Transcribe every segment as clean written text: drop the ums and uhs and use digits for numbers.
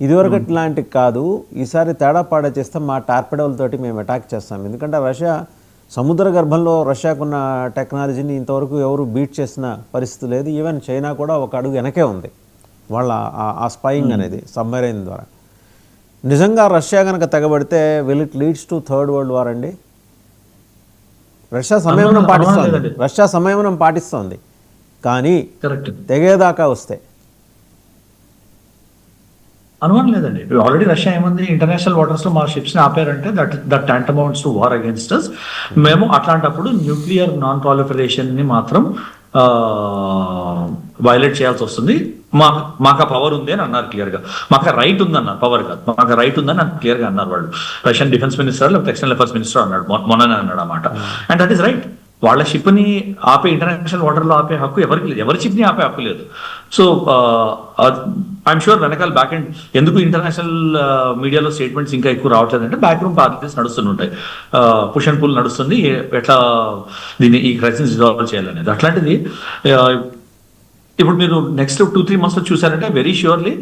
ఇదివరకు ఇట్లాంటి కాదు, ఈసారి తేడా పాడా చేస్తే మా టార్పెడోలతోటి మేము అటాక్ చేస్తాం. ఎందుకంటే రష్యా సముద్ర గర్భంలో రష్యాకున్న టెక్నాలజీని ఇంతవరకు ఎవరు బీట్ చేసిన పరిస్థితి లేదు. ఈవెన్ చైనా కూడా ఒక అడుగు వెనకే ఉంది వాళ్ళ ఆ స్పైయింగ్ అనేది సబ్మెరైన్ ద్వారా. నిజంగా రష్యా కనుక తెగబడితే will it leads to third world war అండి? రష్యా సంయమనం పాటిస్తోంది కానీ తెగేదాకా వస్తే అనుమానం లేదండి. ఆల్రెడీ రష్యా ఏముంది, ఇంటర్నేషనల్ వాటర్స్ లో మా షిప్స్ ని ఆపారంటే that tantamounts to war against us. మేము అట్లాంటప్పుడు న్యూక్లియర్ నాన్ ప్రాలిఫరేషన్ ని మాత్రం వైలేట్ చేయాల్సి వస్తుంది. మాకు ఆ పవర్ ఉంది అని అన్నారు క్లియర్ గా. మాకు రైట్ ఉంది అన్నారు, పవర్ కాదు, మాకు రైట్ ఉందని క్లియర్ గా అన్నారు వాళ్ళు. రష్యన్ డిఫెన్స్ మినిస్టర్ లేకపోతే ఎక్స్టర్నల్ అఫైర్స్ మినిస్టర్ అన్నాడు మొన్ననే అన్నాడు అన్నమాట. And that is right. వాళ్ళ షిప్ ని ఆపే, ఇంటర్నేషనల్ వాటర్ లో ఆపే హక్కు ఎవరికి లేదు, ఎవరి షిప్ ని ఆపే హక్కు లేదు. సో ఐఎమ్ షూర్ వెనకాల బ్యాక్ అండ్ ఎందుకు ఇంటర్నేషనల్ మీడియాలో స్టేట్మెంట్స్ ఇంకా ఎక్కువ రావట్లేదు అంటే బ్యాక్ రూమ్ పార్టీస్ నడుస్తుంటాయి, పుష్ అండ్ పుల్ నడుస్తుంది, ఎట్లా దీన్ని ఈ క్రైసిస్ రిజాల్వ్ చేయాలనేది. అట్లాంటిది ఇప్పుడు మీరు నెక్స్ట్ 2-3 months లో చూసారంటే very surely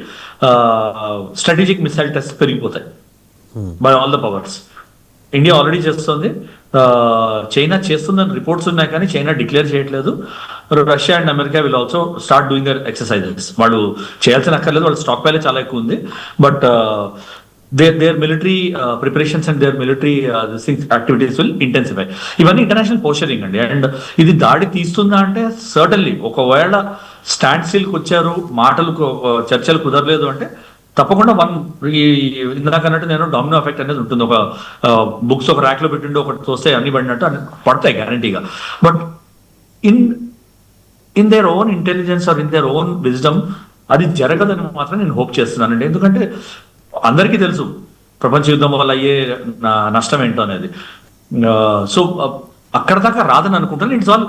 strategic missile test పెరిగిపోతాయి by all the powers. India already చేస్తుంది, చైనా చేస్తుందని రిపోర్ట్స్ ఉన్నాయి కానీ చైనా డిక్లేర్ చేయట్లేదు. Russia and America will also start doing their exercises. వాళ్ళు చేయాల్సిన అక్కర్లేదు, వాళ్ళ స్టాక్ ప్యాలే చాలా ఎక్కువ ఉంది. But their military preparations and their military activities will intensify. ఇవన్నీ ఇంటర్నేషనల్ పోస్చరింగ్ అండి. అండ్ ఇది దాడి తీస్తుందా అంటే సర్టన్లీ ఒకవేళ స్టాండ్ స్టిల్ కి వచ్చారు, చర్చలు కుదరలేదు అంటే తప్పకుండా ఇందాక అన్నట్టు నేను డామినో ఎఫెక్ట్ అనేది ఉంటుంది. ఒక బుక్స్ ఒక ర్యాక్ లో పెట్టిండి ఒకటి చూస్తే అన్ని పడినట్టు అన్ని పడతాయి గ్యారంటీగా. But in their own intelligence or in their own wisdom అది జరగదని మాత్రం నేను హోప్ చేస్తున్నానండి. ఎందుకంటే అందరికీ తెలుసు ప్రపంచ యుద్ధం వల్ల అయ్యే నష్టం ఏంటో అనేది. సో అక్కడ దాకా రాదని అనుకుంటాను. It's all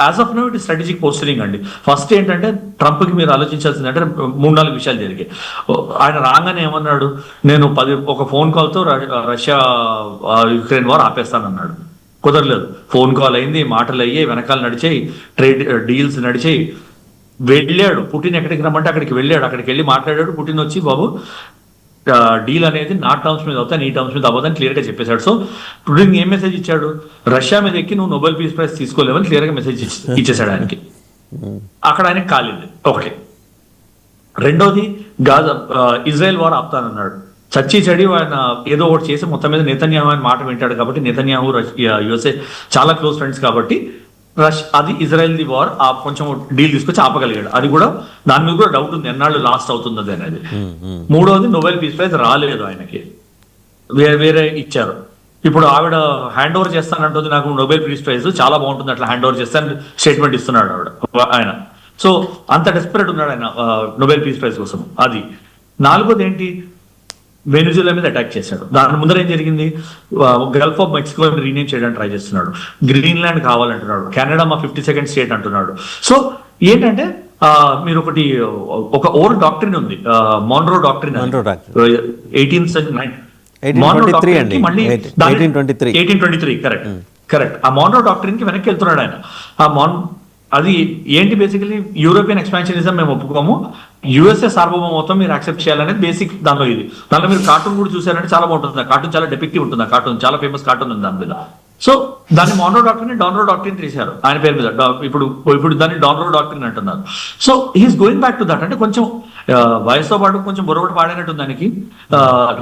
as of now it strategic posturing అండి. ఫస్ట్ ఏంటంటే ట్రంప్ కి మీరు ఆలోచించాల్సింది అంటే 3-4 విషయాలు జరిగాయి. ఆయన రాగానే ఏమన్నాడు, నేను ఒక ఫోన్ కాల్ తో రష్యా యుక్రెయిన్ వార్ ఆపేస్తానన్నాడు. కుదరలేదు. ఫోన్ కాల్ అయింది, మాటలు అయ్యాయి, వెనకాల నడిచాయి, ట్రేడ్ డీల్స్ నడిచాయి. వెళ్ళాడు పుటిన్, ఎక్కడికి రమ్మంటే అక్కడికి వెళ్ళాడు, అక్కడికి వెళ్ళి మాట్లాడాడు. పుటిన్ వచ్చి బాబు డీల్ అనేది నా టర్మ్స్ మీద అవుతా, నీ టర్మ్స్ మీద అవ్వదని క్లియర్ గా చెప్పేశాడు. సో పుటిన్ ఏం మెసేజ్ ఇచ్చాడు, రష్యా మీద ఎక్కి నువ్వు నోబెల్ పీస్ ప్రైజ్ తీసుకోలేవని క్లియర్ గా మెసేజ్ ఇచ్చేసాడు ఆయనకి. అక్కడ ఆయనకి కాలేదు ఒకటి. రెండోది ఇజ్రాయెల్ వార్ ఆపుతానన్నాడు. చచ్చి చెడి ఆయన ఏదో ఒకటి చేసి మొత్తం మీద నెతన్యాహు అని మాట వింటాడు కాబట్టి, నెతన్యాహు యుఎస్ఏ చాలా క్లోజ్ ఫ్రెండ్స్ కాబట్టి అది ఇజ్రాయెల్ ది వార్ కొంచెం డీల్ తీసుకొచ్చి ఆపగలిగాడు. అది కూడా దాని మీద కూడా డౌట్ ఉంది ఎన్నాళ్ళు లాస్ట్ అవుతుంది అనేది. మూడోది నోబెల్ పీస్ ప్రైజ్ రాలేదు ఆయనకి, వేరే ఇచ్చారు. ఇప్పుడు ఆవిడ హ్యాండ్ ఓవర్ చేస్తానంటుంది నాకు నోబెల్ పీస్ ప్రైజ్, చాలా బాగుంటుంది అట్లా హ్యాండ్ ఓవర్ చేస్తాను స్టేట్మెంట్ ఇస్తున్నాడు ఆయన. సో అంత డెస్పరేట్ ఉన్నాడు ఆయన నోబెల్ పీస్ ప్రైజ్ కోసం. అది. నాలుగోది ఏంటి, వెనిజులా మీద అటాక్ చేశాడు. దాని ముందర ఏం జరిగింది, గల్ఫ్ ఆఫ్ మెక్సికో రీనేమ్ చేయడానికి ట్రై చేస్తున్నాడు. గ్రీన్లాండ్ కావాలంటున్నాడు. కెనడా మా 52nd స్టేట్ అంటున్నాడు. సో ఏంటంటే మీరు ఒక ఓల్డ్ డాక్ట్రిన్ ఉంది, మాన్రో డాక్ట్రిన్, 1823 కరెక్ట్. ఆ మాన్రో డాక్ట్రిన్ కి వెనక్కి వెళ్తున్నాడు ఆయన. అది ఏంటి, బేసికలీ యూరోపియన్ ఎక్స్పాన్షనిజం మేము ఒప్పుకోము, యుఎస్ఏ సార్వభౌమత్వం మీరు యాక్సెప్ట్ చేయాలనేది బేసిక్ దానిలో. దానిలో మీరు కార్టూన్ కూడా చూసారంటే చాలా బాగుంటుంది. కార్టూన్ చాలా డెపిక్టివ్ ఉంటుంది. ఆ కార్టూన్ చాలా ఫేమస్ కార్టూన్ ఉంది దాని మీద. సో దాన్ని మాన్రో డాక్ట్రిన్ డాన్రో డాక్ట్రిన్ తీశారు ఆయన పేరు మీద. ఇప్పుడు దాన్ని డాన్రో డాక్ట్రిన్ అంటున్నారు. So he's going back to that. అంటే కొంచెం వయసుతో పాటు కొంచెం బొరబడి పాడైనట్టు దానికి,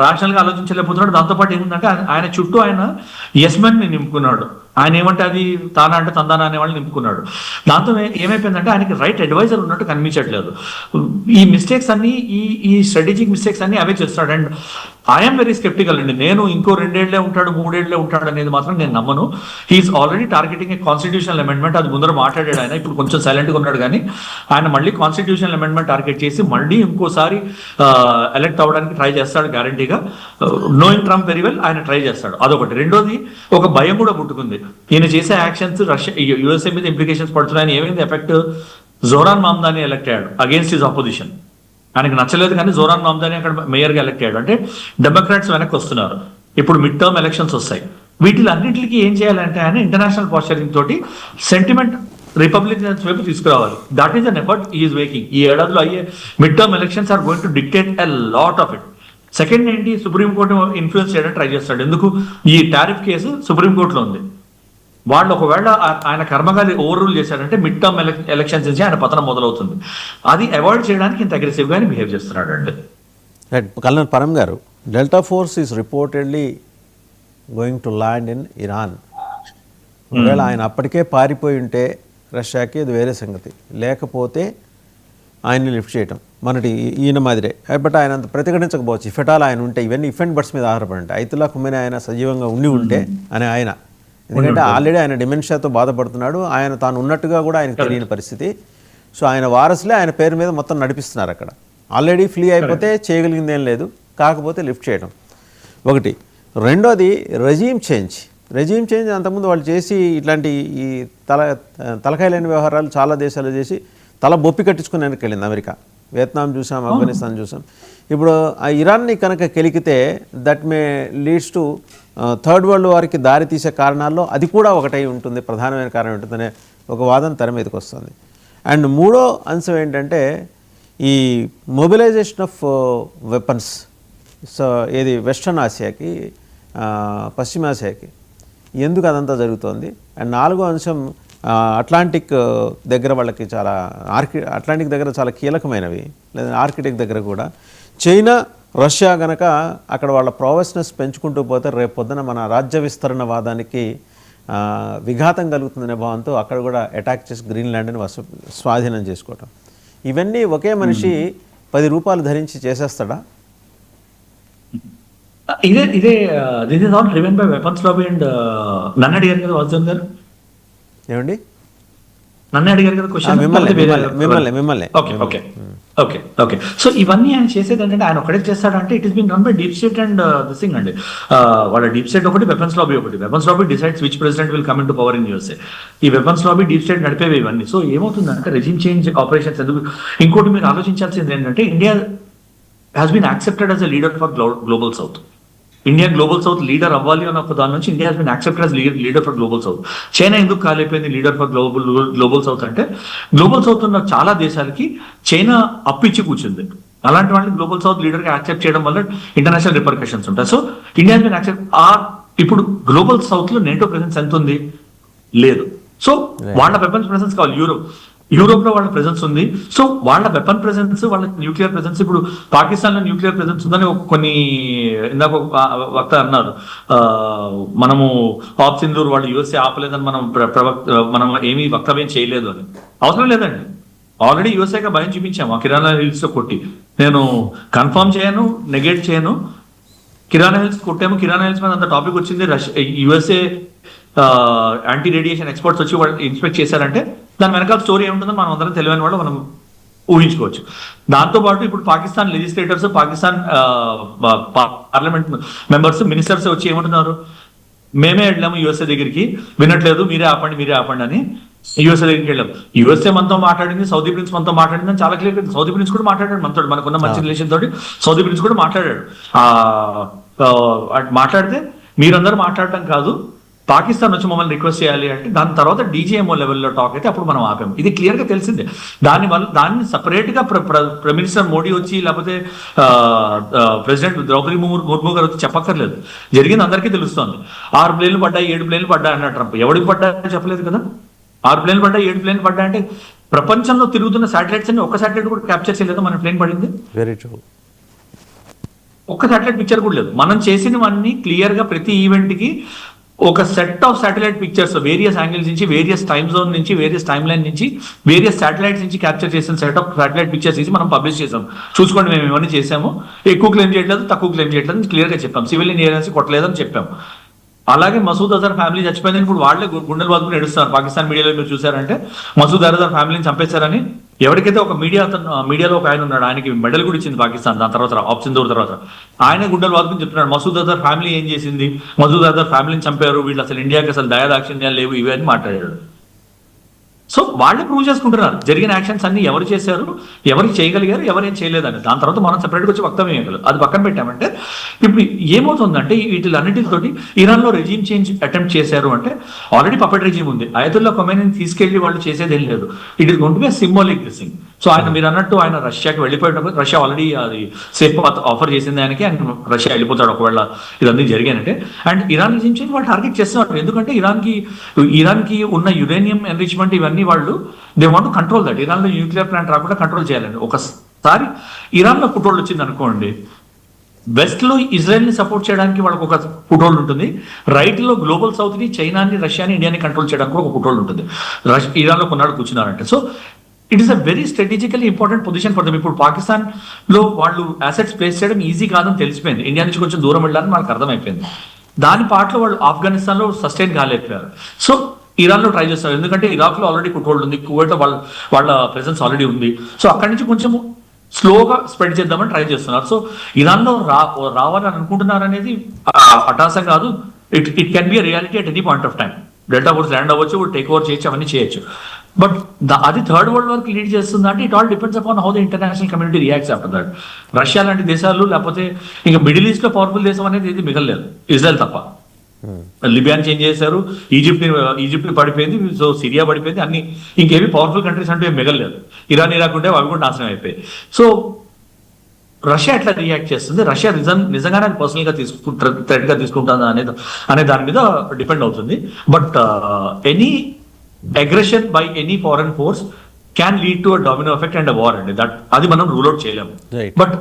రాషనల్ గా ఆలోచించలేకపోతున్నాడు. దాంతోపాటు ఏముందంటే ఆయన చుట్టూ ఆయన ఎస్ మెన్ ని నింపుకున్నాడు. ఆయన ఏమంటే అది తానా అంటే తందానా అనే వాళ్ళని నింపుకున్నాడు. దాంతో ఏమైపోయిందంటే ఆయనకి రైట్ అడ్వైజర్ ఉన్నట్టు కనిపించట్లేదు. ఈ మిస్టేక్స్ అన్ని, ఈ స్ట్రాటజిక్ మిస్టేక్స్ అన్ని అవే చేస్తున్నాడు. అండ్ ఐఎమ్ వెరీ స్కెప్టికల్ అండి. నేను ఇంకో 2 ఏళ్లే ఉంటాడు 3 ఏళ్లే ఉంటాడు అనేది మాత్రం నేను నమ్మను. He's already targeting a constitutional amendment. అది ముందర మాట్లాడాడు ఆయన. ఇప్పుడు కొంచెం సైలెంట్ గా ఉన్నాడు కానీ ఆయన మళ్ళీ కాన్స్టిట్యూషనల్ అమెండ్మెంట్ టార్గెట్ చేసి మళ్ళీ ఇంకోసారి ఎలక్ట్ అవ్వడానికి ట్రై చేస్తాడు గ్యారంటీగా. నోయింగ్ ట్రంప్ వెరీ వెల్ ఆయన ట్రై చేస్తాడు. అదొకటి. రెండోది ఒక భయం కూడా పుట్టుకుంది. ఈయన చేసే యాక్షన్స్ యుఎస్ఏ మీద ఇంప్లికేషన్స్ పడుతున్నాయని. ఏమైంది ఎఫెక్ట్, జోరాన్ మామ్దాని ఎలక్ట్ అయ్యాడు అగేన్స్ట్ హిజ్ ఆపోజిషన్. ఆయనకు నచ్చలేదు కానీ జోరాన్ మామ్దాని అక్కడ మేయర్ గా ఎలక్ట్ అయ్యాడు. అంటే డెమోక్రాట్స్ వెనక్కి వస్తున్నారు. ఇప్పుడు మిడ్ టర్మ్ ఎలక్షన్స్ వస్తాయి. వీటిలన్నింటికి ఏం చేయాలంటే ఆయన ఇంటర్నేషనల్ పోస్చరింగ్ తోటి సెంటిమెంట్ రిపబ్లికన్స్ వైపు తీసుకురావాలి. That is an effort is making. ఈ ఏడాదిలో అయ్యే mid term elections are going to dictate a lot of it. Second ఏంటి, సుప్రీంకోర్టు ఇన్ఫ్లుయెన్స్ చేయడానికి ట్రై చేస్తాడు. ఎందుకు, ఈ టారిఫ్ కేసు సుప్రీంకోర్టులో ఉంది. వాళ్ళు ఒకవేళ ఆయన కర్మగాలి ఓవర్ రూల్ చేశాడంటే మిడ్ టర్మ్ ఎలక్షన్స్ నుంచి ఆయన పతనం మొదలవుతుంది. అది అవాయిడ్ చేయడానికి ఇంత అగ్రెసివ్ గానే బిహేవ్ చేస్తున్నాడు అండి. రైట్. కల్నల్ పరం గారు, delta force is reportedly going to land in Iran. ఒకవేళ ఆయన అప్పటికే పారిపోయి ఉంటే రష్యాకి అది వేరే సంగతి, లేకపోతే ఆయన్ని లిఫ్ట్ చేయటం మనటి ఈయన మాదిరే. బట్ ఆయన అంత ప్రతిఘటించకపోవచ్చు. ఇఫెటాల్ ఆయన ఉంటే, ఇవన్నీ ఇఫ్ అండ్ బట్స్ మీద ఆధారపడి ఉంటాయి. ఐతుల్లా ఖుమైనీ ఆయన సజీవంగా ఉంటే అని ఆయన, ఎందుకంటే ఆల్రెడీ ఆయన డిమెన్షియాతో బాధపడుతున్నాడు. ఆయన తాను ఉన్నట్టుగా కూడా ఆయనకు తెలియని పరిస్థితి. సో ఆయన వారసులే ఆయన పేరు మీద మొత్తం నడిపిస్తున్నారు అక్కడ. ఆల్రెడీ ఫ్లీ అయిపోతే చేయగలిగింది ఏం లేదు, కాకపోతే లిఫ్ట్ చేయడం ఒకటి. రెండోది రెజీమ్ చేంజ్. అంతకుముందు వాళ్ళు చేసి ఇట్లాంటి ఈ తలకాయ లేని వ్యవహారాలు చాలా దేశాలు చేసి తల బొప్పి కట్టించుకుని వెనక్కి వెళ్ళింది అమెరికా. వియత్నాం చూసాం, ఆఫ్ఘనిస్తాన్ చూసాం. ఇప్పుడు ఆ ఇరాన్ని కనుక కెలికితే that may leads to third world వార్కి దారి తీసే కారణాల్లో అది కూడా ఒకటై ఉంటుంది, ప్రధానమైన కారణం ఉంటుందనే ఒక వాదన తెర మీదకి వస్తుంది. అండ్ మూడో అంశం ఏంటంటే ఈ మొబిలైజేషన్ ఆఫ్ వెపన్స్. సో ఏది వెస్ట్రన్ ఆసియాకి, పశ్చిమాసియాకి ఎందుకు అదంతా జరుగుతోంది. అండ్ నాలుగో అంశం అట్లాంటిక్ దగ్గర వాళ్ళకి చాలా అట్లాంటిక్ దగ్గర చాలా కీలకమైనవి, లేదా ఆర్కిటిక్ దగ్గర కూడా చైనా, రష్యా గనక అక్కడ వాళ్ళ ప్రావెస్నెస్ పెంచుకుంటూ పోతే రేపు పొద్దున మన రాజ్య విస్తరణ వాదానికి విఘాతం కలుగుతుందనే భావంతో అక్కడ కూడా అటాక్ చేసి గ్రీన్లాండ్ని స్వాధీనం చేసుకోవటం. ఇవన్నీ ఒకే మనిషి 10 రూపాయలు ధరించి చేసేస్తాడా? ఇదే this is all driven by weapons lobby. And నన్ను అడిగారు కదా వాసుదేవ్ గారు, ఏమండి నన్ను అడిగారు కదా క్వశ్చన్. మిమ్మల్ని ఓకే. సో ఇవన్నీ ఆయన చేసేది ఏంటంటే, ఆయన ఒకటే చేస్తాడంటే it is been run by deep state and this thing అండి. వాళ్ళ డీప్ స్టేట్ ఒకటి, వెపన్స్ లాబీ ఒకటి. Weapons lobby decides which president will come in to power in USA. ఈ వెపన్స్ లాబీ డీప్ స్టేట్ నడిపేవి ఇవన్నీ. సో ఏమవుతుందంటే regime change operations ఎందుకు. ఇంకోటి మీరు ఆలోచించాల్సింది ఏంటంటే, India has been accepted as a leader for global south. India global south leader అవ్వాలి అన్న ఒక దాని నుంచి India has been accepted as leader for global south. China ఎందుకు కాలేపోయింది లీడర్ ఫర్ గ్లోబల్ సౌత్ అంటే, గ్లోబల్ సౌత్ ఉన్న చాలా దేశాలకి చైనా అప్పిచ్చి కూర్చుంది. అలాంటి వాళ్ళని గ్లోబల్ సౌత్ లీడర్ గా యాక్సెప్ట్ చేయడం వల్ల ఇంటర్నేషనల్ రిపర్కషన్స్ ఉంటాయి. So India has been accept. ఇప్పుడు గ్లోబల్ సౌత్ లో నేటో ప్రెసెన్స్ ఎంత ఉంది? లేదు. సో వాళ్ళ వెపన్స్ ప్రెసెన్స్ కావాలి. యూరోప్ లో వాళ్ళ ప్రెసెన్స్ ఉంది. సో వాళ్ళ వెపన్ ప్రెసెన్స్, వాళ్ళ న్యూక్లియర్ ప్రెసెన్స్. ఇప్పుడు పాకిస్తాన్ లో న్యూక్లియర్ ప్రెసెన్స్ ఉందని కొన్ని ఇందాక వక్త అన్నారు, మనము ఆప్ సింధూర్ వాళ్ళు యూఎస్ఏ ఆపలేదని మనం ఏమీ వక్తవ్యం చేయలేదు అని. అవసరం లేదండి. ఆల్రెడీ యూఎస్ఏగా భయం చూపించాము ఆ కిరాణా హిల్స్ లో కొట్టి. నేను కన్ఫర్మ్ చేయను, నెగేట్ చేయను. కిరాణా హిల్స్ కొట్టాము. కిరాణా హిల్స్ మీద అంత టాపిక్ వచ్చింది. యూఎస్ఏ యాంటీ రేడియేషన్ ఎక్స్పర్ట్స్ వచ్చి వాళ్ళు ఇన్స్పెక్ట్ చేశారంటే దాని వెనకాల స్టోరీ ఏముంటుందో మనం అందరం తెలియని వాళ్ళు మనం ఊహించుకోవచ్చు. దాంతోపాటు ఇప్పుడు Pakistan legislators, Pakistan parliament members, ministers వచ్చి ఏమంటున్నారు, మేమే వెళ్ళాము యూఎస్ఏ దగ్గరికి, వినట్లేదు, మీరే ఆపండి అని యూఎస్ఏ దగ్గరికి వెళ్ళాం. యూఎస్ఏ మనతో మాట్లాడింది, సౌదీ ప్రిన్స్ మనతో మాట్లాడింది అని చాలా క్లియర్. సౌదీ ప్రిన్స్ కూడా మాట్లాడాడు మనతో, మనకున్న మంచి రిలేషన్ తోటి సౌదీ ప్రిన్స్ కూడా మాట్లాడాడు. మాట్లాడితే మీరందరూ మాట్లాడటం కాదు, పాకిస్తాన్ వచ్చి మమ్మల్ని రిక్వెస్ట్ చేయాలి అంటే దాని తర్వాత డీజీఎంఓ లెవెల్లో టాక్ అయితే అప్పుడు మనం ఆపాము. ఇది క్లియర్ గా తెలిసిందే. దాన్ని సపరేట్ గా ప్రైమ్ మినిస్టర్ మోడీ వచ్చి, లేకపోతే ప్రెసిడెంట్ ద్రౌపది ముర్ము గారు వచ్చి చెప్పక్కర్లేదు. జరిగింది అందరికీ తెలుస్తోంది. 6 ప్లేన్లు పడ్డాయి, 7 ప్లేన్లు పడ్డాయి అన్న ట్రంప్. ఎవరికి పడ్డాయని చెప్పలేదు కదా. 6 ప్లేన్లు పడ్డాయి, 7 ప్లేన్లు పడ్డాయి అంటే ప్రపంచంలో తిరుగుతున్న శాటిలైట్స్ అన్ని ఒక్క శాటిలైట్ కూడా క్యాప్చర్ చేయలేదు మన ప్లేన్ పడింది. Very true. ఒక్క శాటిలైట్ పిక్చర్ కూడా లేదు. మనం చేసినవన్నీ క్లియర్ గా ప్రతి ఈవెంట్ కి ఒక set of satellite pictures various angles నుంచి, వేరియస్ టైమ్ జోన్ నుంచి, వేరియస్ టైమ్ లైన్ నుంచి, వేరియస్ శాటిలైట్స్ నుంచి క్యాప్చర్ చేసిన సెట్ ఆఫ్ శాటిలైట్ పిక్చర్స్ నుంచి మనం పబ్లిష్ చేసాం. చూసుకోండి మేము ఇవన్నీ చేసాము, ఎక్కువ క్లెయిమ్ చేయట్లేదు, తక్కువ క్లెయిమ్ చేయట్లేదు క్లియర్ గా చెప్పాం. సివిలియన్ ఏజెన్సీ కొట్టలేదని చెప్పాం. అలాగే మసూద్ అజర్ ఫ్యామిలీ చచ్చిపోయిందని ఇప్పుడు వాళ్ళే గుండెలు బాదుకుని ఏడుస్తున్నారు. పాకిస్తాన్ మీడియాలో మీరు చూసారంటే మసూద్ అజర్ ఫ్యామిలీని చంపేశారని. ఎవరికైతే ఒక మీడియాలో ఒక ఆయన ఉన్నాడు, ఆయనకి మెడల్ కూడా ఇచ్చింది పాకిస్తాన్. దాని తర్వాత ఆప్ సింధూర్ తర్వాత ఆయన గుండెలు బాదుకుని చెప్తున్నాడు మసూద్ అజర్ ఫ్యామిలీ ఏం చేసింది, మసూద్ అజర్ ఫ్యామిలీని చంపారు, వీళ్ళు అసలు ఇండియాకి అసలు దయాదాక్షిణ్యాలు లేవు, ఇవి అని మాట్లాడాడు. సో వాళ్ళే ప్రూవ్ చేసుకుంటున్నారు జరిగిన యాక్షన్స్ అన్ని ఎవరు చేశారు, ఎవరు చేయగలిగారు, ఎవరేం చేయలేదని. దాని తర్వాత మనం సెపరేట్గా వచ్చి వక్తవ్యం ఇవ్వగలరు. అది పక్కన పెట్టామంటే ఇప్పుడు ఏమవుతుందంటే వీటిలన్నిటితోటి ఇరాన్లో రెజీమ్ చేంజ్ అటెంప్ట్ చేశారు అంటే ఆల్రెడీ పపెట్ రెజీమ్ ఉంది. అయతుల్లా ఖొమైనీని తీసుకెళ్లి వాళ్ళు చేసేది ఏం లేదు. It is going to be symbolic thing. So ఆయన మీరు అన్నట్టు ఆయన రష్యాకి వెళ్ళిపోయేటప్పుడు రష్యా ఆల్రెడీ అది సేఫ్ పాత్ ఆఫర్ చేసింది ఆయనకి, ఆయన రష్యా వెళ్ళిపోతాడు ఒకవేళ ఇదన్నీ జరిగానంటే. అండ్ ఇరాన్ రెజీమ్ చేంజ్ వాళ్ళు టార్గెట్ చేస్తున్నారు. ఎందుకంటే ఇరాన్కి ఉన్న యురేనియం ఎన్రిచ్మెంట్ ఇవన్నీ వాళ్ళు they want to control that. ఇరాన్లో న్యూక్లియర్ ప్లాంట్ రాకుండా కంట్రోల్ చేయాలండి. ఒకసారి ఇరాన్లో ఫుటోల్ వచ్చింది అనుకోండి, వెస్ట్ లో ఇజ్రాయెల్ ని సపోర్ట్ చేయడానికి వాళ్ళకి ఒక ఫుటోల్ ఉంటుంది, రైట్ లో గ్లోబల్ సౌత్ ని, చైనాని, రష్యాని, ఇండియాని కంట్రోల్ చేయడానికి ఒక ఫుటోల్ ఉంటుంది. ఇరాన్ లో కొన్నాళ్ళు కూర్చున్నారంటే. So it is a very strategically important position for them. ఇప్పుడు పాకిస్తాన్ లో వాళ్ళు అసెట్స్ ప్లేస్ చేయడం ఈజీ కాదని తెలిసిపోయింది. ఇండియా నుంచి కొంచెం దూరం వెళ్ళాలని వాళ్ళకి అర్థమైపోయింది. దాని పాటలో వాళ్ళు ఆఫ్ఘనిస్తాన్ లో సస్టైన్ కాలేకపోయారు. సో ఇరాన్ లో ట్రై చేస్తారు. ఎందుకంటే ఇరాక్ లో ఆల్రెడీ ఫుట్హోల్డ్ ఉంది, కువైట్ లో వాళ్ళ ప్రెసెన్స్ ఆల్రెడీ ఉంది. సో అక్కడి నుంచి కొంచెం స్లోగా స్ప్రెడ్ చేద్దామని ట్రై చేస్తున్నారు. సో ఇరాన్ లో రావాలని అనుకుంటున్నారు అనేది అటాసం కాదు. It can be reality at any point of time. Delta force land అవ్వచ్చు, టేక్ ఓవర్ చేయొచ్చు, అవన్నీ చేయొచ్చు. బట్ అది థర్డ్ వరల్డ్ వరకు లీడ్ చేస్తుంది అంటే it all depends upon how the international community reacts after that. Russia లాంటి దేశాలు, లేకపోతే ఇంకా మిడిల్ ఈస్ట్ లో పవర్ఫుల్ దేశం అనేది ఇది మిగలలేదు, ఇజ్రాయెల్ తప్ప. లిబియాని చేంజ్ చేశారు, ఈజిప్ట్ పడిపోయింది, సో సిరియా పడిపోయింది, అన్ని ఇంకేవి పవర్ఫుల్ కంట్రీస్ అంటే మిగలలేదు. ఇరాన్, ఇరాక్ ఉంటే అవి కూడా నాశనం అయిపోయాయి. సో రష్యా ఎట్లా రియాక్ట్ చేస్తుంది, రష్యా నిజంగానే అది పర్సనల్ గా థ్రెట్ గా తీసుకుంటుందా అనే దాని మీద డిపెండ్ అవుతుంది. But any aggression by any foreign force can lead to a domino effect and a war అండి. అది మనం రూల్ అవుట్ చేయలేము. బట్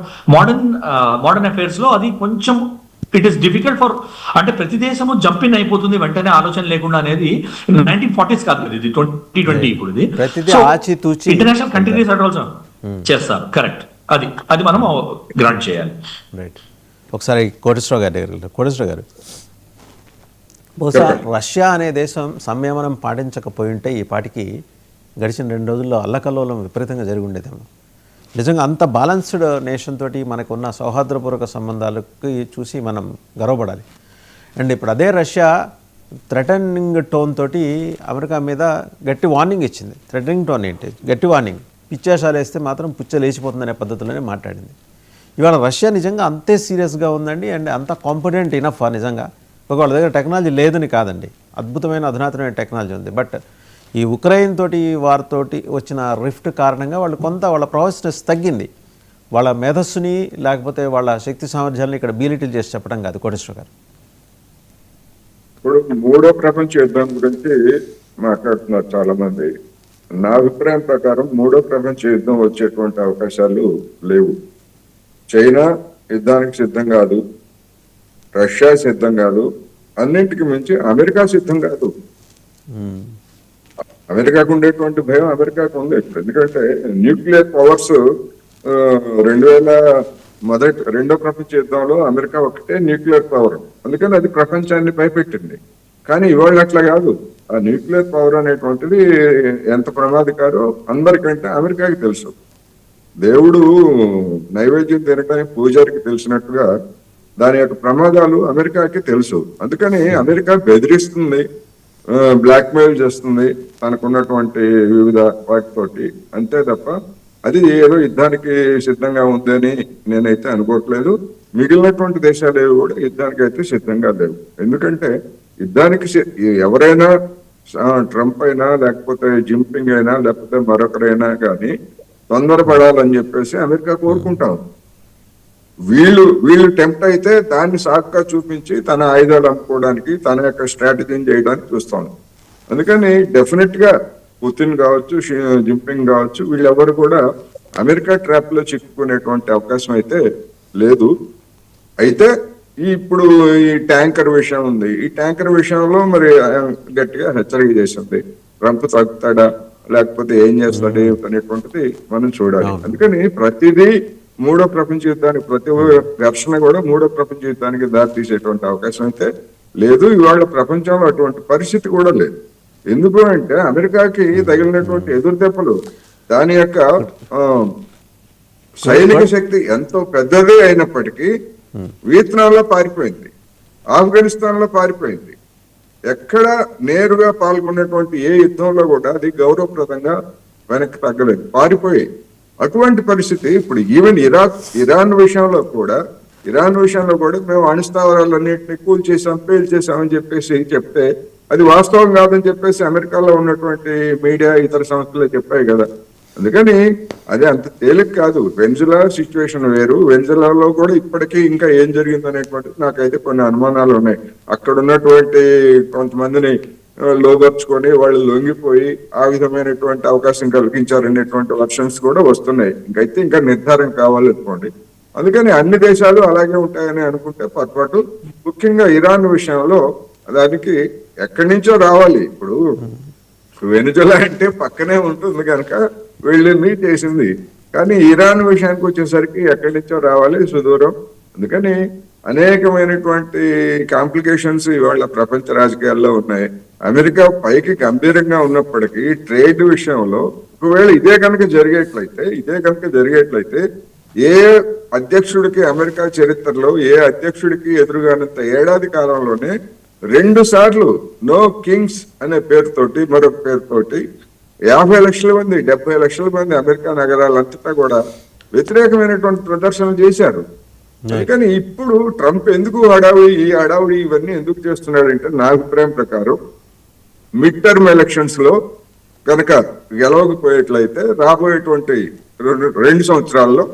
మోడర్న్ అఫైర్స్ లో అది కొంచెం ఇట్ ఈస్ డిఫికల్ట్ ఫర్, అంటే ప్రతి దేశము జంపిన్ అయిపోతుంది వెంటనే ఆలోచన లేకుండా అనేది 1940s కాదు, ఇది 2020 ఇప్పుడు. ఇది ఇంటర్నేషనల్ కంట్రీస్ ఆల్సో చేస్తారు. కరెక్ట్, అది మనం గ్రాంట్ చేయాలి. రైట్. ఒకసారి కోటేశ్వరరావు గారి దగ్గర. కోటేశ్వరరావు గారు, బహుశా రష్యా అనే దేశం సంయమనం పాటించకపోయి ఉంటే ఈ పాటికి గడిచిన 2 రోజుల్లో అల్లకల్లోలం విపరీతంగా జరిగి ఉండేదేమో. నిజంగా అంత బ్యాలెన్స్డ్ నేషన్ తోటి మనకున్న సౌహార్దపూర్వక సంబంధాలకి చూసి మనం గర్వపడాలి. అండ్ ఇప్పుడు అదే రష్యా థ్రెటనింగ్ టోన్ తోటి అమెరికా మీద గట్టి వార్నింగ్ ఇచ్చింది. థ్రెటనింగ్ టోన్ ఏంటి, గట్టి వార్నింగ్. పిచ్చేషాలు వేస్తే మాత్రం పుచ్చ లేచిపోతుందనే పద్ధతిలోనే మాట్లాడింది. ఇవాళ రష్యా నిజంగా అంతే సీరియస్గా ఉందండి. అండ్ అంత కాంపిటెంట్ ఇనఫ్ నిజంగా. వాళ్ళ దగ్గర టెక్నాలజీ లేదని కాదండి, అద్భుతమైన అధునాతనమైన టెక్నాలజీ ఉంది. బట్ ఈ ఉక్రెయిన్ తోటి వారితోటి వచ్చిన రిఫ్ట్ కారణంగా వాళ్ళు కొంత వాళ్ళ ప్రాసెస్ తగ్గింది. వాళ్ళ మేధస్సుని లేకపోతే వాళ్ళ శక్తి సామర్థ్యాలను ఇక్కడ బీలిటిల్ చేసి చెప్పడం కాదు. కోటేశ్వర గారు, ఇప్పుడు 3వ ప్రపంచ యుద్ధం గురించి మాట్లాడుతున్నారు చాలా మంది. నా అభిప్రాయం ప్రకారం 3వ ప్రపంచ యుద్ధం వచ్చేటువంటి అవకాశాలు లేవు. చైనా యుద్ధానికి సిద్ధం కాదు, రష్యా సిద్ధం కాదు, అన్నింటికి మించి అమెరికా సిద్ధం కాదు. అమెరికాకు ఉండేటువంటి భయం అమెరికాకు ఉంది. ఎందుకంటే న్యూక్లియర్ పవర్స్ 2వ ప్రపంచ యుద్ధంలో అమెరికా ఒకటే న్యూక్లియర్ పవర్, అందుకని అది ప్రపంచాన్ని భయపెట్టింది. కానీ ఇవాళ అట్లా కాదు. ఆ న్యూక్లియర్ పవర్ అనేటువంటిది ఎంత ప్రమాదకారో అందరికంటే అమెరికాకి తెలుసు. దేవుడు నైవేద్యం తినడానికి పూజారికి తెలిసినట్టుగా దాని యొక్క ప్రమాదాలు అమెరికాకి తెలుసు. అందుకని అమెరికా బెదిరిస్తుంది, బ్లాక్మెయిల్ చేస్తుంది తనకున్నటువంటి వివిధ వాటితోటి, అంతే తప్ప అది ఏదో యుద్ధానికి సిద్ధంగా ఉందని నేనైతే అనుకోవట్లేదు. మిగిలినటువంటి దేశాలు ఏవి కూడా యుద్ధానికి అయితే సిద్ధంగా లేవు. ఎందుకంటే యుద్ధానికి ఎవరైనా, ట్రంప్ అయినా లేకపోతే జింపింగ్ అయినా లేకపోతే మరొకరైనా కానీ తొందరపడాలని చెప్పేసి అమెరికా కోరుకుంటాం. వీళ్ళు టెంప్ట్ అయితే దాన్ని సాకుగా చూపించి తన ఆయుధాలు అమ్ముకోవడానికి, తన యొక్క స్ట్రాటజీని చేయడానికి చూస్తాను. అందుకని డెఫినెట్ గా పుతిన్ కావచ్చు, జింపింగ్ కావచ్చు, వీళ్ళెవరు కూడా అమెరికా ట్రాప్ లో చిక్కుకునేటువంటి అవకాశం అయితే లేదు. అయితే ఇప్పుడు ఈ ట్యాంకర్ విషయం ఉంది. ఈ ట్యాంకర్ విషయంలో మరి గట్టిగా హెచ్చరిక చేసింది. ట్రంప్ తగ్గుతాడా లేకపోతే ఏం చేస్తాడు అనేటువంటిది మనం చూడాలి. అందుకని ప్రతిదీ 3వ ప్రపంచ యుద్ధానికి, ప్రతి ఘర్షణ కూడా 3వ ప్రపంచ యుద్ధానికి దారి తీసేటువంటి అవకాశం అయితే లేదు. ఇవాళ ప్రపంచంలో అటువంటి పరిస్థితి కూడా లేదు. ఎందుకు అంటే అమెరికాకి తగిలినటువంటి ఎదురు దెబ్బలు, దాని యొక్క సైనిక శక్తి ఎంతో పెద్దదే అయినప్పటికీ వియత్నాంలో పారిపోయింది, ఆఫ్ఘనిస్తాన్ లో పారిపోయింది, ఎక్కడ నేరుగా పాల్గొన్నటువంటి ఏ యుద్ధంలో కూడా అది గౌరవప్రదంగా వెనక్కి తగ్గలేదు, పారిపోయాయి. అటువంటి పరిస్థితి ఇప్పుడు ఈవెన్ ఇరాన్ విషయంలో కూడా మేము అణుస్థావరాలన్నింటినీ కూల్చేసాం, పేల్చేసామని చెప్పేసి చెప్తే అది వాస్తవం కాదని చెప్పేసి అమెరికాలో ఉన్నటువంటి మీడియా ఇతర సంస్థలే చెప్పాయి కదా. అందుకని అది అంత తేలిక కాదు. వెనిజులా సిచ్యువేషన్ వేరు. వెనిజులాలో కూడా ఇప్పటికీ ఇంకా ఏం జరిగింది అనేటువంటి నాకైతే కొన్ని అనుమానాలు ఉన్నాయి. అక్కడ ఉన్నటువంటి కొంతమందిని లోబర్చుకొని వాళ్ళు లొంగిపోయి ఆ విధమైనటువంటి అవకాశం కలిగించారనేటువంటి వర్షన్స్ కూడా వస్తున్నాయి. ఇంకా నిర్ధారణ కావాలి అనుకోండి. అందుకని అన్ని దేశాలు అలాగే ఉంటాయని అనుకుంటే పొరపాటు. ముఖ్యంగా ఇరాన్ విషయంలో దానికి ఎక్కడి నుంచో రావాలి. ఇప్పుడు వెనిజులా అంటే పక్కనే ఉంటుంది కనుక వెళ్ళింది చేసింది, కానీ ఇరాన్ విషయానికి వచ్చేసరికి ఎక్కడి నుంచో రావాలి, సుదూరం. అందుకని అనేకమైనటువంటి కాంప్లికేషన్స్ ఇవాళ ప్రపంచ రాజకీయాల్లో ఉన్నాయి. అమెరికా పైకి గంభీరంగా ఉన్నప్పటికీ ట్రేడ్ విషయంలో ఒకవేళ ఇదే కనుక జరిగేట్లయితే ఏ అధ్యక్షుడికి అమెరికా చరిత్రలో ఏ అధ్యక్షుడికి ఎదురుగానంత ఏడాది కాలంలోనే 2 సార్లు నో కింగ్స్ అనే పేరుతోటి మరొక పేరుతోటి 50 లక్షల మంది 70 లక్షల మంది అమెరికా నగరాలంతటా కూడా వ్యతిరేకమైనటువంటి ప్రదర్శనలు చేశారు. అందుకని ఇప్పుడు ట్రంప్ ఎందుకు హడావుడి ఇవన్నీ ఎందుకు చేస్తున్నాడంటే నా అభిప్రాయం ప్రకారం మిడ్ టర్మ్ ఎలక్షన్స్ లో కనుక గెలవకపోయేట్లయితే రాబోయేటువంటి 2 సంవత్సరాల్లో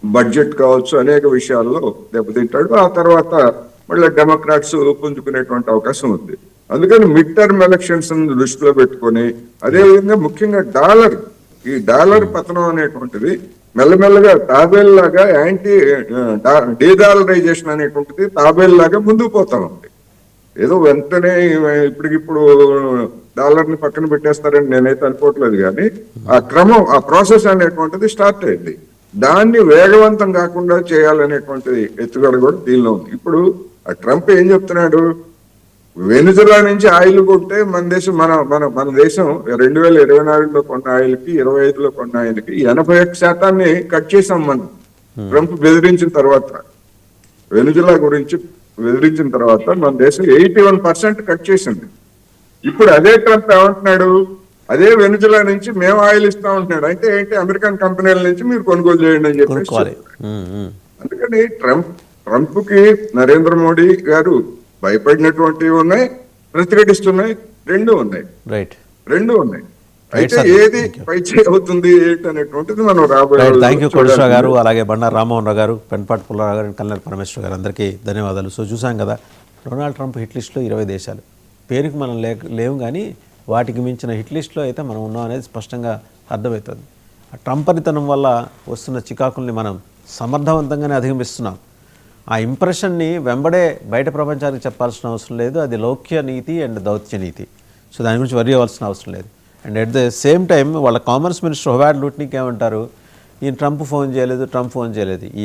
బడ్జెట్ కావచ్చు అనేక విషయాల్లో దెబ్బతింటాడు. ఆ తర్వాత మళ్ళీ డెమోక్రాట్స్ పుంజుకునేటువంటి అవకాశం ఉంది. అందుకని మిడ్ టర్మ్ ఎలక్షన్స్ దృష్టిలో పెట్టుకొని అదేవిధంగా ముఖ్యంగా ఈ డాలర్ పతనం అనేటువంటిది మెల్లమెల్లగా తాబేల్లాగా డీడాలరైజేషన్ అనేటువంటిది తాబేల్లాగా ముందుకు పోతా ఉంది. ఏదో వెంటనే ఇప్పటికిప్పుడు డాలర్ ని పక్కన పెట్టేస్తారని నేనైతే అనుకోవట్లేదు, కానీ ఆ క్రమం ఆ ప్రాసెస్ అనేటువంటిది స్టార్ట్ అయింది. దాన్ని వేగవంతం కాకుండా చేయాలనేటువంటి ఎత్తుగడ కూడా దీనిలో ఉంది. ఇప్పుడు ఆ ట్రంప్ ఏం చెప్తున్నాడు, వెనిజులా నుంచి ఆయిల్ కొంటే మన దేశం 2024లో కొన్న ఆయిల్కి 25లో కొన్న ఆయిల్కి 81% కట్ చేసాం మనం. ట్రంప్ బెదిరించిన తర్వాత వెనిజులా గురించి బెదిరించిన తర్వాత మన దేశం 81% కట్ చేసింది. ఇప్పుడు అదే ట్రంప్ ఏమంటున్నాడు, అదే వెనిజులా నుంచి మేము ఆయిల్ ఇస్తా ఉంటున్నాడు. అంటే ఏంటి, అమెరికన్ కంపెనీల నుంచి మీరు కొనుగోలు చేయండి అని చెప్పేసి. అందుకని ట్రంప్ కి నరేంద్ర మోడీ గారు భయపడినటువంటివి ఉన్నాయి, ప్రతిఘటిస్తున్నాయి, రెండు ఉన్నాయి. అయితే ఏది పైచే అవుతుంది ఏంటి అనేటువంటిది మనం రాబోయే. థ్యాంక్ యూ కోటేశ్వర గారు, అలాగే బండారు రామ్మోహన్ రావు గారు, పెన్పాటి పుల్లారావు గారు, కల్నల్ పరమేశ్వర గారు, అందరికీ ధన్యవాదాలు. సో చూసాం కదా, డొనాల్డ్ ట్రంప్ హిట్ లిస్ట్లో 20 దేశాలు, పేరుకి మనం లేవు కానీ వాటికి మించిన హిట్ లిస్ట్లో అయితే మనం ఉన్నాం అనేది స్పష్టంగా అర్థమవుతుంది. ఆ ట్రంపరితనం వల్ల వస్తున్న చికాకుల్ని మనం సమర్థవంతంగానే అధిగమిస్తున్నాం. ఆ ఇంప్రెషన్ని వెంబడే బయట ప్రపంచానికి చెప్పాల్సిన అవసరం లేదు. అది లౌక్య నీతి అండ్ దౌత్య నీతి. సో దాని గురించి వరి అవ్వాల్సిన అవసరం లేదు. And at the same time వాళ్ళ కామర్స్ మినిస్టర్ హొవార్డ్ లూట్నిక్ ఏమంటారు, ఈ ట్రంప్ ఫోన్ చేయలేదు ఈ